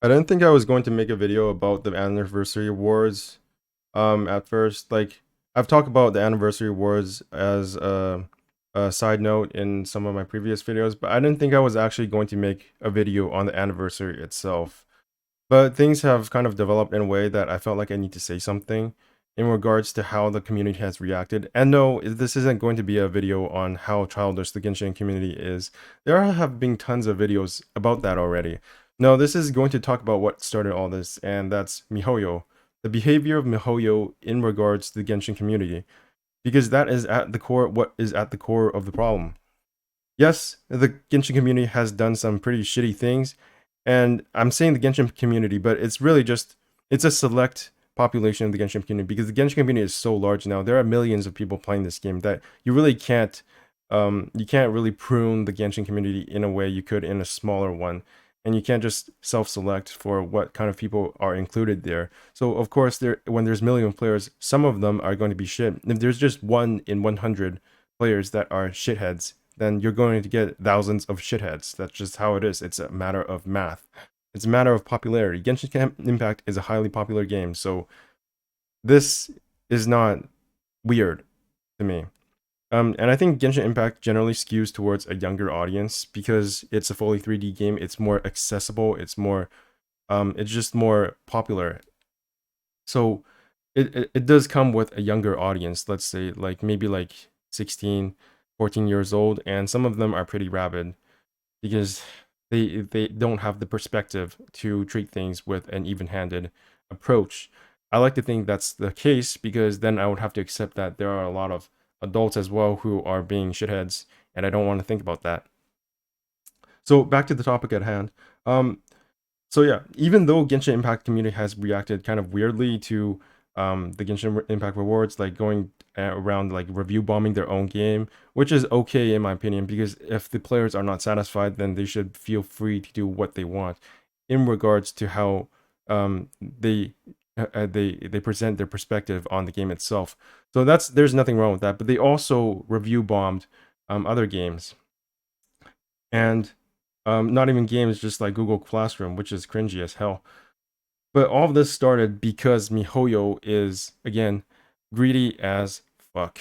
I didn't think I was going to make a video about the anniversary awards. At first, like I've talked about the anniversary awards as a side note in some of my previous videos, but I didn't think I was actually going to make a video on the anniversary itself. But things have kind of developed in a way that I felt like I need to say something in regards to how the community has reacted. And no, this isn't going to be a video on how childish the Genshin community is. There have been tons of videos about that already. No, this is going to talk about what started all this, and that's Mihoyo. The behavior of Mihoyo in regards to the Genshin community. Because that is at the core what is at the core of the problem. Yes, the Genshin community has done some pretty shitty things, and I'm saying the Genshin community, but it's really just it's a select population of the Genshin community because the Genshin community is so large now. There are millions of people playing this game that you can't really prune the Genshin community in a way you could in a smaller one. And you can't just self-select for what kind of people are included there. So of course, when there's million players, some of them are going to be shit. If there's just 1 in 100 players that are shitheads, then you're going to get thousands of shitheads. That's just how it is. It's a matter of math. It's a matter of popularity. Genshin Impact is a highly popular game, so this is not weird to me. And I think Genshin Impact generally skews towards a younger audience because it's a fully 3D game. It's more accessible. It's just more popular. So it does come with a younger audience. Let's say like maybe like 16, 14 years old, and some of them are pretty rabid because they don't have the perspective to treat things with an even-handed approach. I like to think that's the case because then I would have to accept that there are a lot of adults as well who are being shitheads, and I don't want to think about that. So back to the topic at hand. Um, so yeah, even though Genshin Impact community has reacted kind of weirdly to the Genshin Impact rewards, like going around like review bombing their own game, which is okay in my opinion, because if the players are not satisfied, then they should feel free to do what they want in regards to how they present their perspective on the game itself. So there's nothing wrong with that. But they also review bombed other games, and not even games, just like Google Classroom, which is cringy as hell. But all of this started because Mihoyo is again greedy as fuck.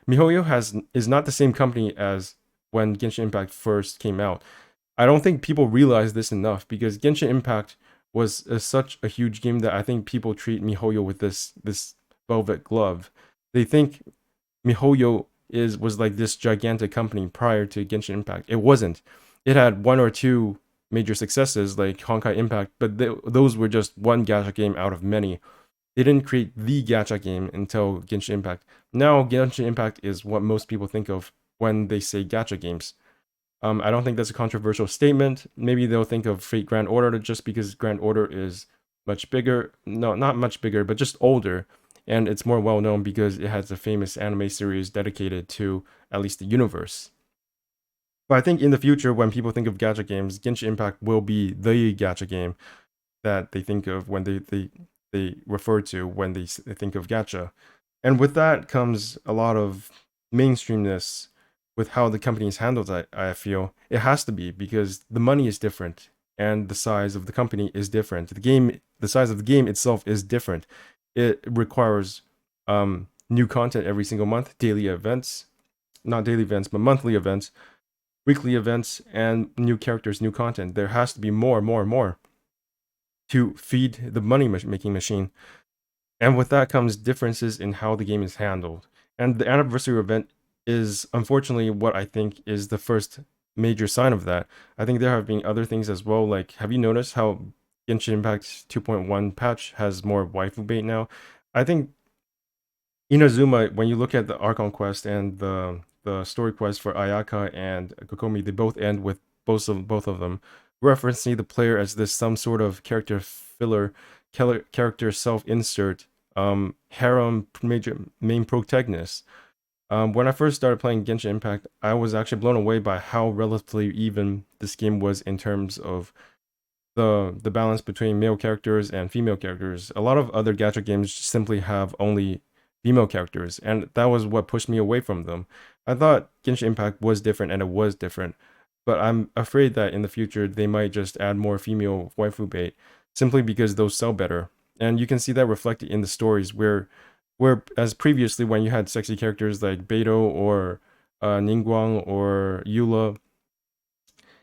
Mihoyo is not the same company as when Genshin Impact first came out. I don't think people realize this enough because Genshin Impact was such a huge game that I think people treat Mihoyo with this velvet glove. They think Mihoyo was like this gigantic company prior to Genshin Impact. It wasn't. It had one or two major successes like Honkai Impact, but those were just one gacha game out of many. They didn't create the gacha game until Genshin Impact. Now Genshin Impact is what most people think of when they say gacha games. I don't think that's a controversial statement. Maybe they'll think of Fate Grand Order just because Grand Order is much bigger. No, not much bigger, but just older. And it's more well known because it has a famous anime series dedicated to at least the universe. But I think in the future, when people think of gacha games, Genshin Impact will be the gacha game that they think of when they refer to when they think of gacha. And with that comes a lot of mainstreamness with how the company is handled. I feel it has to be because the money is different and the size of the company is different. The size of the game itself is different. It requires new content every single month, daily events, not daily events, but monthly events, weekly events, and new characters, new content. There has to be more to feed the money making machine. And with that comes differences in how the game is handled. And the anniversary event is unfortunately what I think is the first major sign of that. I think there have been other things as well. Like, have you noticed how Genshin Impact 2.1 patch has more waifu bait now? I think Inazuma, when you look at the Archon quest and the story quest for Ayaka and Kokomi, they both end with both of them referencing the player as this some sort of character filler, character self insert, harem major main protagonist. When I first started playing Genshin Impact, I was actually blown away by how relatively even this game was in terms of the balance between male characters and female characters. A lot of other gacha games simply have only female characters, and that was what pushed me away from them. I thought Genshin Impact was different, and it was different. but I'm afraid that in the future they might just add more female waifu bait simply because those sell better. And you can see that reflected in the stories where as previously when you had sexy characters like Beto or Ningguang or Eula,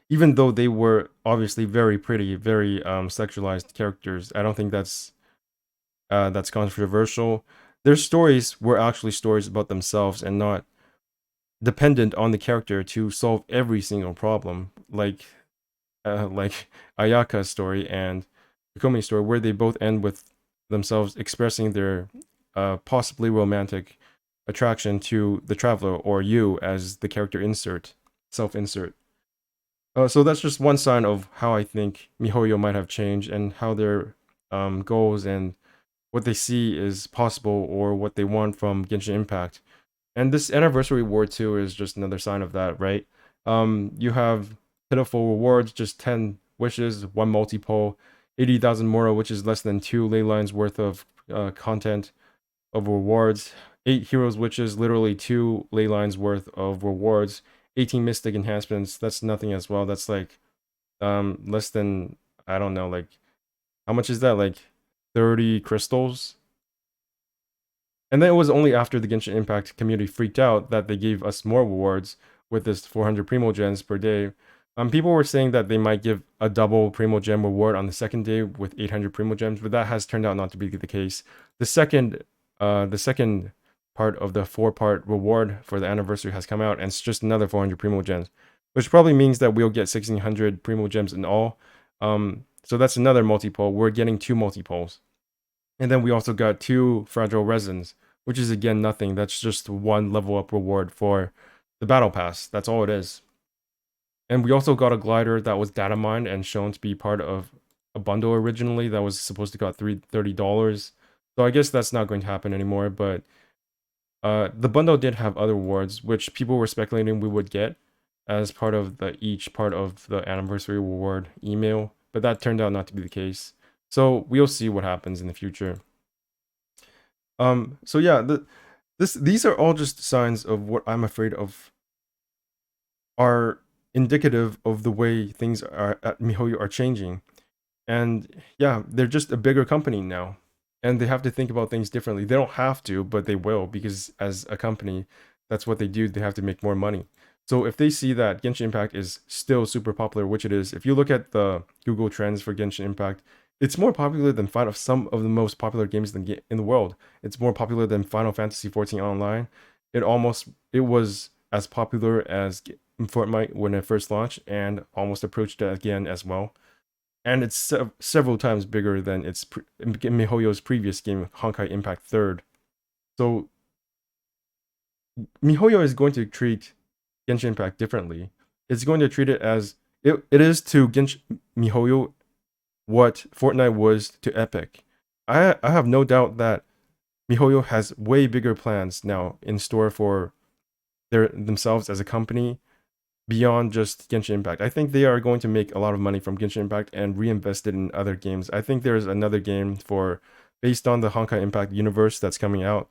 even though they were obviously very pretty, very sexualized characters, I don't think that's controversial. Their stories were actually stories about themselves and not dependent on the character to solve every single problem, like Ayaka's story and Komi's story, where they both end with themselves expressing their possibly romantic attraction to the traveler or you as the character self insert. So that's just one sign of how I think Mihoyo might have changed and how their goals and what they see is possible or what they want from Genshin Impact. And this anniversary award too is just another sign of that, right? You have pitiful rewards, just 10 wishes, one multi-poll, 80,000 mora, which is less than 2 ley lines worth of content of rewards, 8 heroes witches, literally 2 ley lines worth of rewards, 18 mystic enhancements, that's nothing as well. That's like less than, I don't know, like how much is that? Like 30 crystals? And then it was only after the Genshin Impact community freaked out that they gave us more rewards with this 400 Primo Gens per day. People were saying that they might give a double Primo Gem reward on the second day with 800 Primo Gems, but that has turned out not to be the case. The second part of the 4-part reward for the anniversary has come out, and it's just another 400 Primo Gems, which probably means that we'll get 1600 Primo Gems in all. So that's another multi-poll. We're getting 2 multi-polls. And then we also got 2 fragile resins, which is again nothing. That's just 1 level up reward for the battle pass. That's all it is. And we also got a glider that was data mined and shown to be part of a bundle originally that was supposed to cost $30. So I guess that's not going to happen anymore. But the bundle did have other rewards, which people were speculating we would get as part of each part of the anniversary reward email. But that turned out not to be the case. So we'll see what happens in the future. So yeah, these are all just signs of what I'm afraid of are indicative of the way things are at Mihoyo are changing. And yeah, they're just a bigger company now. And they have to think about things differently. They don't have to, but they will, because as a company, that's what they do. They have to make more money. So if they see that Genshin Impact is still super popular, which it is, if you look at the Google Trends for Genshin Impact, it's more popular than some of the most popular games in the world. It's more popular than Final Fantasy XIV Online. It was as popular as Fortnite when it first launched, and almost approached it again as well. And it's several times bigger than Mihoyo's previous game, Honkai Impact Third. So Mihoyo is going to treat Genshin Impact differently. It's going to treat it as it is to Mihoyo what Fortnite was to Epic. I have no doubt that Mihoyo has way bigger plans now in store for themselves as a company beyond just Genshin Impact. I think they are going to make a lot of money from Genshin Impact and reinvest it in other games. I think there's another game based on the Honkai Impact universe that's coming out.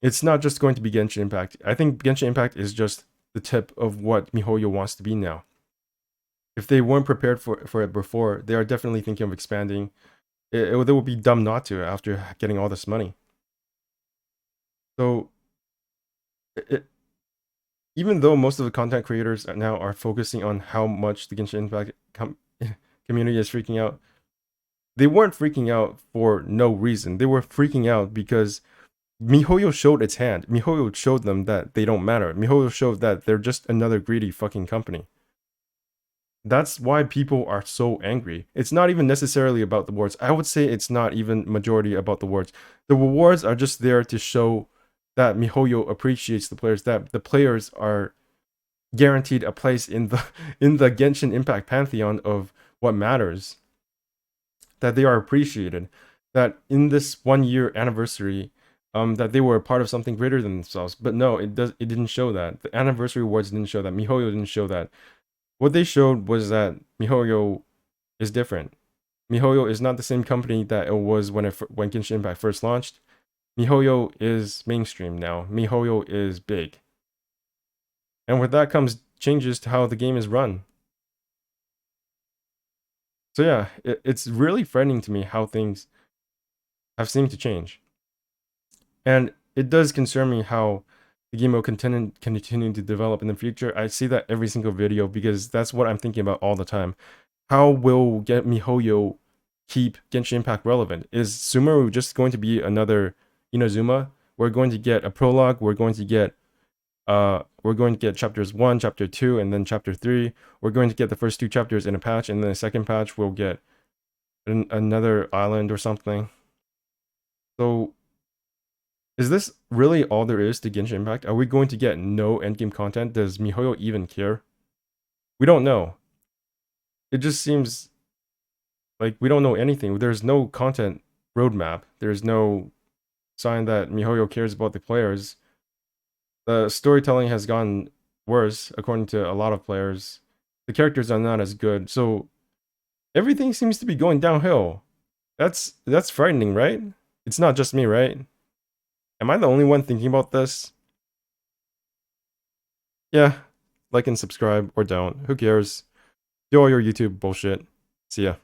It's not just going to be Genshin Impact. I think Genshin Impact is just the tip of what Mihoyo wants to be now. If they weren't prepared for it before, they are definitely thinking of expanding. It would be dumb not to after getting all this money. So, even though most of the content creators now are focusing on how much the Genshin Impact community is freaking out, they weren't freaking out for no reason. They were freaking out because Mihoyo showed its hand. Mihoyo showed them that they don't matter. Mihoyo showed that they're just another greedy fucking company. That's why people are so angry. It's not even necessarily about the rewards. I would say it's not even majority about the rewards. The rewards are just there to show that Mihoyo appreciates the players, that the players are guaranteed a place in the Genshin Impact pantheon of what matters, that they are appreciated, that in this 1 year anniversary, that they were a part of something greater than themselves. But no, it didn't show that. The anniversary awards didn't show that. Mihoyo didn't show that. What they showed was that Mihoyo is different. Mihoyo is not the same company that it was when Genshin Impact first launched. Mihoyo is mainstream now. Mihoyo is big. And with that comes changes to how the game is run. So yeah, it's really frightening to me how things have seemed to change. And it does concern me how the game will continue to develop in the future. I see that every single video because that's what I'm thinking about all the time. How will get Mihoyo keep Genshin Impact relevant? Is Sumeru just going to be another Inazuma? We're going to get a prologue, we're going to get chapters 1, chapter 2, and then chapter 3. We're going to get the first 2 chapters in a patch, and then the second patch we'll get another island or something. So is this really all there is to Genshin Impact? Are we going to get no endgame content? Does Mihoyo even care? We don't know. It just seems like we don't know anything. There's no content roadmap. There's no sign that Mihoyo cares about the players. The storytelling has gotten worse, according to a lot of players. The characters are not as good. So everything seems to be going downhill. That's frightening, right? It's not just me, right? Am I the only one thinking about this? Yeah, like and subscribe or don't. Who cares? Do all your YouTube bullshit. See ya.